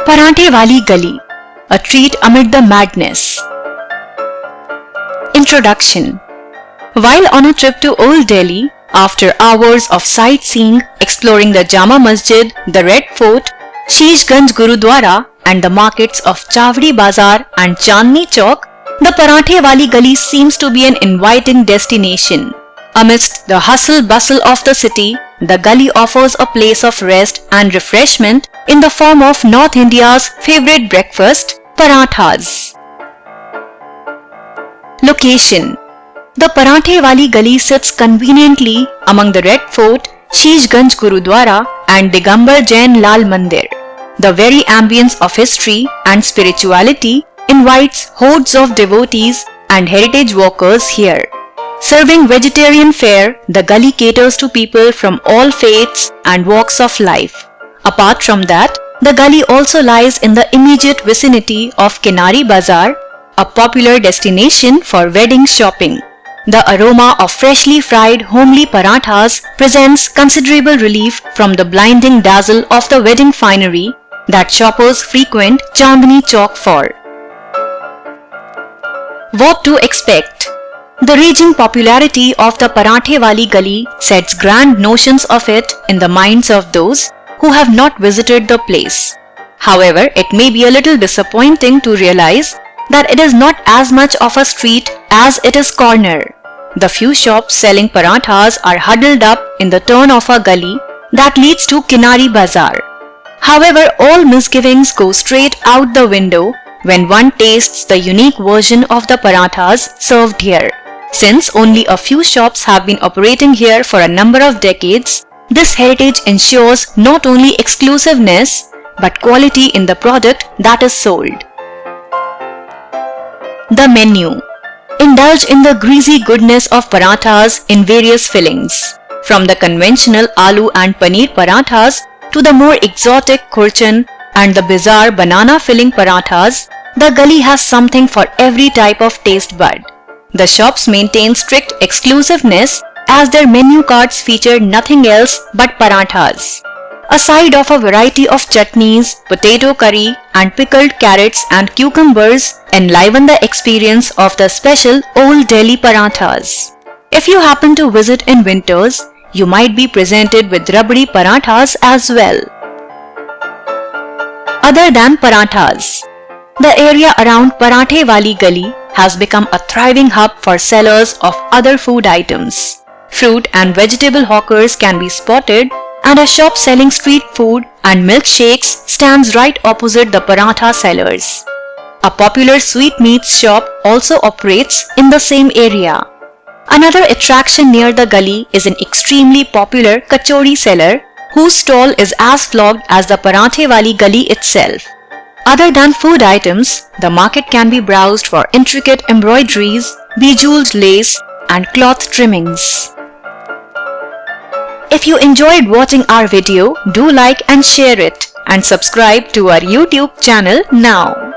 Paranthe Wali Gali, a treat amid the madness. Introduction. While on a trip to Old Delhi, after hours of sightseeing, exploring the Jama Masjid, the Red Fort, Shishganj Gurudwara and the markets of Chavdi Bazar and Chandni Chowk, the Paranthe Wali Gali seems to be an inviting destination. Amidst the hustle-bustle of the city, the gully offers a place of rest and refreshment in the form of North India's favorite breakfast, paranthas. Location. The Paranthe Wali Gali sits conveniently among the Red Fort, Shishganj Gurudwara and Digambar Jain Lal Mandir. The very ambience of history and spirituality invites hordes of devotees and heritage walkers here. Serving vegetarian fare, the gully caters to people from all faiths and walks of life. Apart from that, the gully also lies in the immediate vicinity of Kinari Bazar, a popular destination for wedding shopping. The aroma of freshly fried homely paranthas presents considerable relief from the blinding dazzle of the wedding finery that shoppers frequent Chandni Chowk for. What to expect? The raging popularity of the Paranthe Wali Gali sets grand notions of it in the minds of those who have not visited the place. However, it may be a little disappointing to realize that it is not as much of a street as it is corner. The few shops selling paranthas are huddled up in the turn of a gully that leads to Kinari Bazar. However, all misgivings go straight out the window when one tastes the unique version of the paranthas served here. Since only a few shops have been operating here for a number of decades, this heritage ensures not only exclusiveness but quality in the product that is sold. The menu. Indulge in the greasy goodness of paranthas in various fillings. From the conventional aloo and paneer paranthas to the more exotic khurchan and the bizarre banana filling paranthas, the gully has something for every type of taste bud. The shops maintain strict exclusiveness as their menu cards feature nothing else but paranthas. A side of a variety of chutneys, potato curry and pickled carrots and cucumbers enliven the experience of the special Old Delhi paranthas. If you happen to visit in winters, you might be presented with rabdi paranthas as well. Other than paranthas, the area around Paranthe Wali Gali has become a thriving hub for sellers of other food items. Fruit and vegetable hawkers can be spotted, and a shop selling street food and milkshakes stands right opposite the parantha sellers. A popular sweetmeats shop also operates in the same area. Another attraction near the gully is an extremely popular kachori seller whose stall is as flogged as the Paranthe Wali Gali itself. Other than food items, the market can be browsed for intricate embroideries, bejeweled lace, and cloth trimmings. If you enjoyed watching our video, do like and share it, and subscribe to our YouTube channel now.